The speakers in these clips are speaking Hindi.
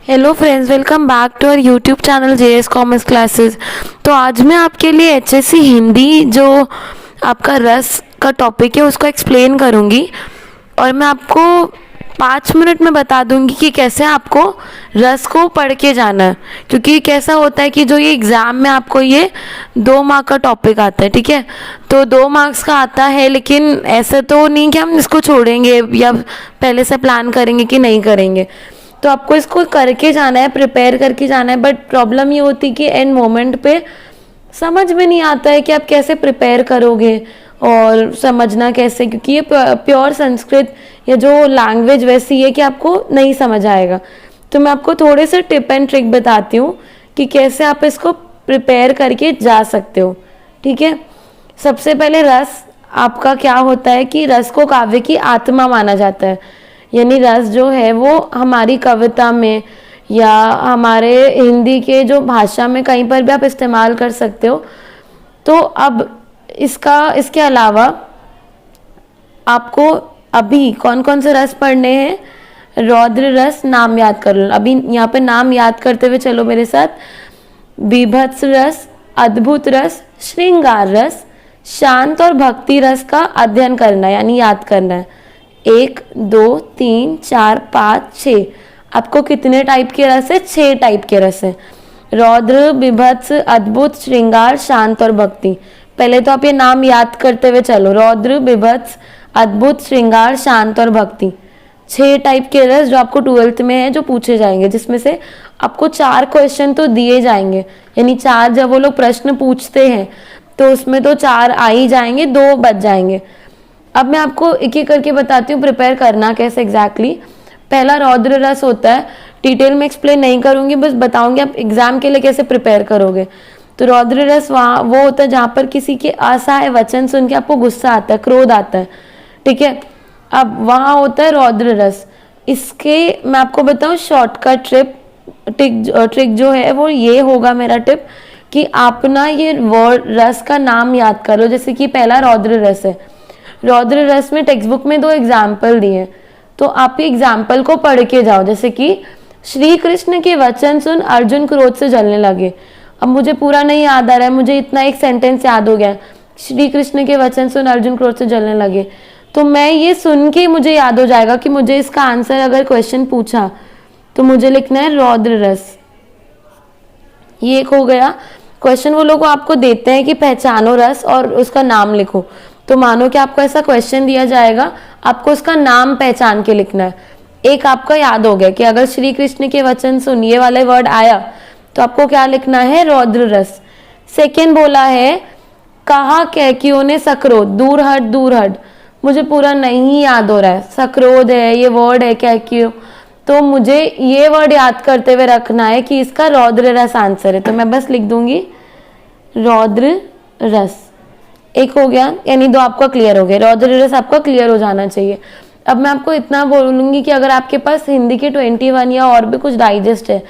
Hello friends, welcome back to our YouTube channel JS commerce classes. तो आज मैं आपके लिए एचएससी हिंदी जो आपका रस का टॉपिक है उसको एक्सप्लेन करूँगी और मैं आपको 5 मिनट में बता दूंगी कि कैसे आपको रस को पढ़ के जाना है। क्योंकि कैसा होता है कि जो ये एग्ज़ाम में आपको ये 2 मार्क का टॉपिक आता है, ठीक है। तो 2 मार्क्स का आता है, लेकिन ऐसा तो नहीं कि हम इसको छोड़ेंगे या पहले से प्लान करेंगे कि नहीं करेंगे। तो आपको इसको करके जाना है, प्रिपेयर करके जाना है। बट प्रॉब्लम ये होती है कि एंड मोमेंट पे समझ में नहीं आता है कि आप कैसे प्रिपेयर करोगे और समझना कैसे, क्योंकि ये प्योर संस्कृत या जो लैंग्वेज वैसी है कि आपको नहीं समझ आएगा। तो मैं आपको थोड़े से टिप एंड ट्रिक बताती हूँ कि कैसे आप इसको प्रिपेयर करके जा सकते हो, ठीक है। सबसे पहले रस आपका क्या होता है कि रस को काव्य की आत्मा माना जाता है। यानी रस जो है वो हमारी कविता में या हमारे हिंदी के जो भाषा में कहीं पर भी आप इस्तेमाल कर सकते हो। तो अब इसके अलावा आपको अभी कौन कौन से रस पढ़ने हैं। रौद्र रस, नाम याद कर लो। अभी यहाँ पे नाम याद करते हुए चलो मेरे साथ। बीभत्स रस, अद्भुत रस, श्रृंगार रस, शांत और भक्ति रस का अध्ययन करना है, यानी याद करना है। 1 2 3 4 5 6 आपको कितने टाइप के रस है? 6 टाइप के रस है। रौद्र, बीभत्स, अद्भुत, श्रृंगार, शांत और भक्ति। पहले तो आप ये नाम याद करते हुए चलो। रौद्र, बीभत्स, अद्भुत, श्रृंगार, शांत और भक्ति। 6 टाइप के रस जो आपको 12th में है, जो पूछे जाएंगे, जिसमें से आपको 4 क्वेश्चन तो दिए जाएंगे। यानी 4 जब वो लोग प्रश्न पूछते हैं तो उसमें तो 4 आ ही जाएंगे, 2 बच जाएंगे। अब मैं आपको एक एक करके बताती हूँ प्रिपेयर करना कैसे एग्जैक्टली। पहला रौद्र रस होता है, डिटेल में एक्सप्लेन नहीं करूँगी, बस बताऊँगी आप एग्जाम के लिए कैसे प्रिपेयर करोगे। तो रौद्र रस वहाँ वो होता है जहाँ पर किसी के असहाय वचन सुन के आपको गुस्सा आता है, क्रोध आता है, ठीक है। अब वहाँ होता है रौद्र रस। इसके मैं आपको बताऊँ शॉर्टकट ट्रिक जो है वो ये होगा मेरा टिप कि आप ना ये वर्ड रस का नाम याद करो। जैसे कि पहला रौद्र रस है। रौद्र रस में टेक्स्ट बुक में 2 एग्जाम्पल दिए, तो आप ये एग्जाम्पल को पढ़ के जाओ। जैसे कि श्री कृष्ण के वचन सुन अर्जुन क्रोध से जलने लगे। अब मुझे पूरा नहीं याद आ रहा है, मुझे इतना एक सेंटेंस याद हो गया, श्री कृष्ण के वचन सुन अर्जुन क्रोध से जलने लगे। तो मैं ये सुन के मुझे याद हो जाएगा कि मुझे इसका आंसर अगर क्वेश्चन पूछा तो मुझे लिखना है रौद्र रस। ये एक हो गया क्वेश्चन। वो लोग आपको देते हैं कि पहचानो रस और उसका नाम लिखो। तो मानो कि आपको ऐसा क्वेश्चन दिया जाएगा, आपको उसका नाम पहचान के लिखना है। एक आपका याद हो गया कि अगर श्री कृष्ण के वचन सुन ये वाले वर्ड आया तो आपको क्या लिखना है? रौद्र रस। सेकेंड बोला है कहा कैकेयों ने सक्रोध, दूर हट दूर हट। मुझे पूरा नहीं याद हो रहा है, सक्रोध है, ये वर्ड है कैकेयो, तो मुझे ये वर्ड याद करते हुए रखना है कि इसका रौद्र रस आंसर है। तो मैं बस लिख दूंगी रौद्र रस। एक हो गया, यानी 2 आपका क्लियर हो गया। रौद्र रस आपका क्लियर हो जाना चाहिए। अब मैं आपको इतना बोलूंगी कि अगर आपके पास हिंदी के 21 या और भी कुछ डाइजेस्ट है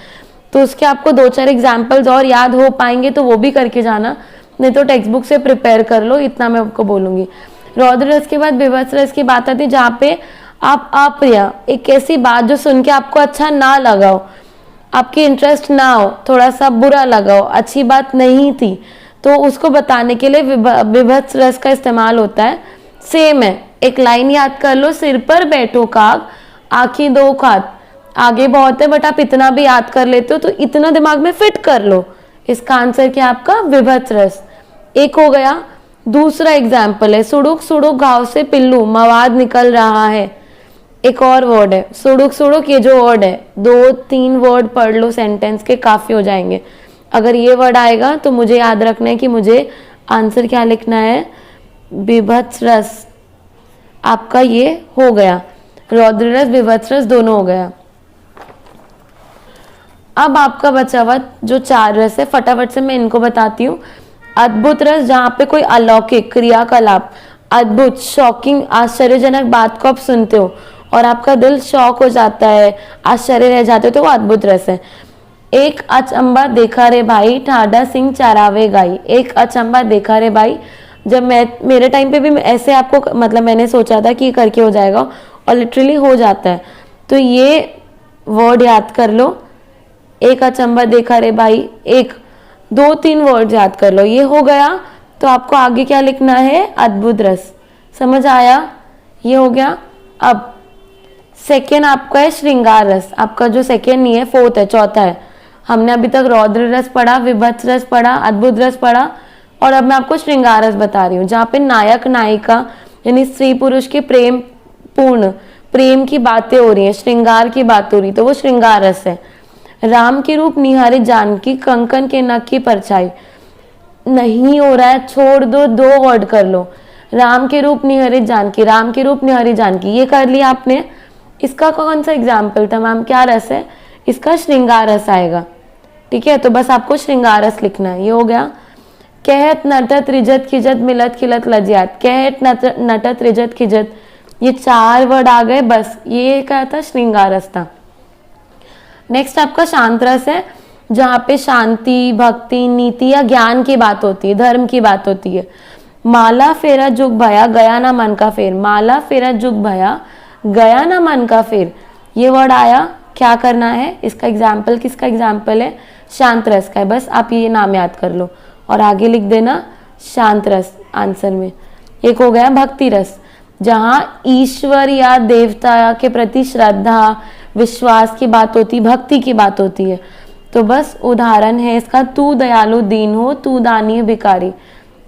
तो उसके आपको 2-4 एग्जाम्पल्स और याद हो पाएंगे तो वो भी करके जाना, नहीं तो टेक्स्ट बुक से प्रिपेयर कर लो, इतना मैं आपको बोलूंगी। रौद्र रस के बाद बीभत्स रस की बात आती है जहाँ पे आप अप्रिय, एक ऐसी बात जो सुन के आपको अच्छा ना लगा हो, आपकी इंटरेस्ट ना हो, थोड़ा सा बुरा लगा हो, अच्छी बात नहीं थी, तो उसको बताने के लिए बीभत्स रस का इस्तेमाल होता है। सेम है, एक लाइन याद कर लो, सिर पर बैठो काग, आँखें 2 खात। आगे बहुत है बट आप इतना भी याद कर लेते हो तो इतना दिमाग में फिट कर लो। इसका आंसर क्या आपका? बीभत्स रस। एक हो गया। दूसरा एग्जाम्पल है सुडुक सुडुक घाव से पिल्लू, मवाद निकल रहा है। एक और वर्ड है सुडुक सुडुक, ये जो वर्ड है 2-3 वर्ड पढ़ लो सेंटेंस के, काफी हो जाएंगे। अगर ये वर्ड आएगा तो मुझे याद रखना है कि मुझे आंसर क्या लिखना है? बीभत्स रस। आपका ये हो गया, रौद्र रस बीभत्स रस दोनों हो गया। अब आपका बचा हुआ जो 4 रस है, फटाफट से मैं इनको बताती हूँ। अद्भुत रस, जहाँ पे कोई अलौकिक क्रियाकलाप, अद्भुत, शॉकिंग, आश्चर्यजनक बात को आप सुनते हो और आपका दिल शॉक हो जाता है, आश्चर्य रह जाते हो, तो वो अद्भुत रस है। एक अचंबा देखा रे भाई, ठाडा सिंह चरावे गाई। एक अचंबा देखा रे भाई, जब मेरे टाइम पे भी ऐसे आपको मतलब मैंने सोचा था कि ये करके हो जाएगा और लिटरली हो जाता है। तो ये वर्ड याद कर लो, एक अचंबा देखा रे भाई, एक 2-3 वर्ड याद कर लो, ये हो गया। तो आपको आगे क्या लिखना है, अद्भुत रस। समझ आया, ये हो गया। अब सेकेंड आपका है श्रृंगार रस, आपका जो सेकेंड नहीं है, फोर्थ है, चौथा है। हमने अभी तक रौद्र रस पढ़ा, विभत्स रस पढ़ा, अद्भुत रस पढ़ा, और अब मैं आपको श्रृंगार रस बता रही हूँ, जहाँ पे नायक नायिका यानी स्त्री पुरुष के प्रेम की बातें हो रही हैं, श्रृंगार की बात हो रही, तो वो श्रृंगार रस है। राम के रूप निहारे जानकी, कंकन के नख की परछाई। नहीं हो रहा है, छोड़ दो, 2 वर्ड कर लो। राम के रूप निहारे जानकी, राम के रूप निहारे जानकी, ये कर लिया आपने। इसका कौन सा एग्जाम्पल था मैम, क्या रस है, इसका श्रृंगार रस आएगा। ठीक है, तो बस आपको श्रृंगार रस लिखना है। ये हो गया। कहत नटत रिजत खिजत मिलत खिलत लज्जात, कहत नटत रिजत खिजत, ये 4 वर्ड आ गए, बस ये क्या था, श्रृंगार रस था। नेक्स्ट आपका शांत रस है, जहाँ पे शांति, भक्ति, नीति या ज्ञान की बात होती है, धर्म की बात होती है। माला फेरा जुग भया, गया ना मन का फेर, माला फेरा जुग भया, गया ना मन का फेर, ये वर्ड आया। क्या करना है, इसका एग्जाम्पल, किसका एग्जाम्पल है, शांत रस का है। बस आप ये नाम याद कर लो और आगे लिख देना शांत रस आंसर में। एक हो गया भक्ति रस, जहाँ ईश्वर या देवता के प्रति श्रद्धा, विश्वास की बात होती, भक्ति की बात होती है। तो बस उदाहरण है इसका, तू दयालु दीन हो, तू दानी भिखारी,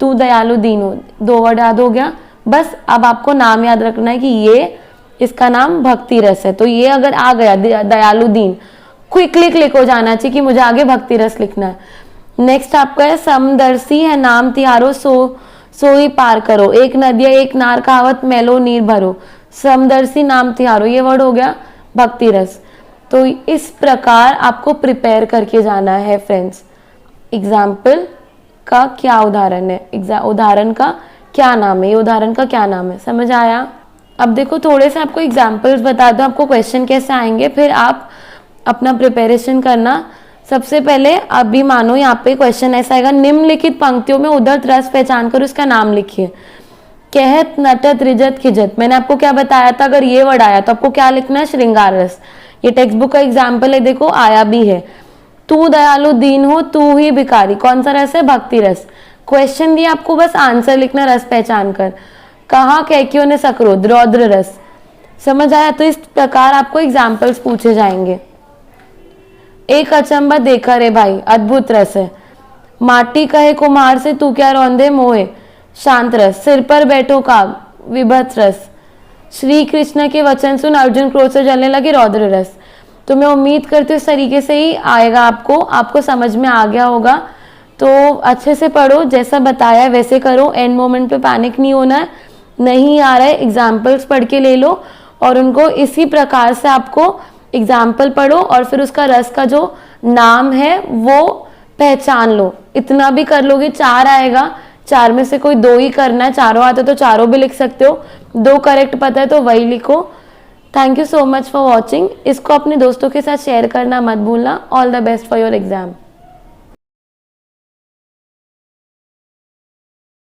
तू दयालु दीन हो, 2 वर्ड याद हो गया। बस अब आपको नाम याद रखना है कि ये, इसका नाम भक्ति रस है। तो ये अगर आ गया दयालु दीन, क्विकली क्लिक हो जाना चाहिए कि मुझे आगे भक्ति रस लिखना है। नेक्स्ट आपका है समदर्शी है नाम तिहारो, सो ही पार करो, एक नदिया एक नार कहावत मैलो नीर भरो, समदर्शी नाम तिहारो, ये वर्ड हो गया भक्ति रस। तो इस प्रकार आपको प्रिपेयर करके जाना है फ्रेंड्स। एग्जाम्पल का क्या उदाहरण है, उदाहरण का क्या नाम है, ये उदाहरण का क्या नाम है, समझ आया। अब देखो थोड़े से आपको एग्जाम्पल्स बता दो, आपको क्वेश्चन कैसे आएंगे, फिर आप अपना प्रिपरेशन करना। सबसे पहले अभी मानो यहाँ पे क्वेश्चन ऐसा आएगा, निम्नलिखित पंक्तियों में उद्धत रस पहचान कर उसका नाम लिखिए। कहत नटत रिजत खिजत, मैंने आपको क्या बताया था, अगर ये वर्ड आया तो आपको क्या लिखना है, श्रृंगार रस। ये टेक्स्ट बुक का एग्जाम्पल है, देखो आया भी है। तू दयालु दीन हो, तू ही भिखारी, कौन सा रस है, भक्ति रस। क्वेश्चन दिया आपको, बस आंसर लिखना रस पहचान कर। कहा कैक्यों ने सक्रोध, रौद्र रस। समझ आया। तो इस प्रकार आपको एग्जाम्पल्स पूछे जाएंगे। एक अचंबा देखा रे भाई, अद्भुत रस है। माटी कहे कुम्हार से तू क्या रौंदे मोहे, शांत रस। सिर पर बैठो काग, विभत्स रस। श्री कृष्ण के वचन सुन अर्जुन क्रोध से जलने लगे, रौद्र रस। तो मैं उम्मीद करती हूँ इस तरीके से ही आएगा, आपको समझ में आ गया होगा। तो अच्छे से पढ़ो, जैसा बताया है वैसे करो, एंड मोमेंट पे पैनिक नहीं होना है। नहीं आ रहा है, एग्जाम्पल्स पढ़ के ले लो और उनको इसी प्रकार से आपको एग्जाम्पल पढ़ो और फिर उसका रस का जो नाम है वो पहचान लो। इतना भी कर लोगे, 4 आएगा, 4 में से कोई 2 ही करना है, चारों आते तो चारों भी लिख सकते हो, 2 करेक्ट पता है तो वही लिखो। Thank you so much for watching. इसको अपने दोस्तों के साथ शेयर करना मत भूलना। All the best for your exam.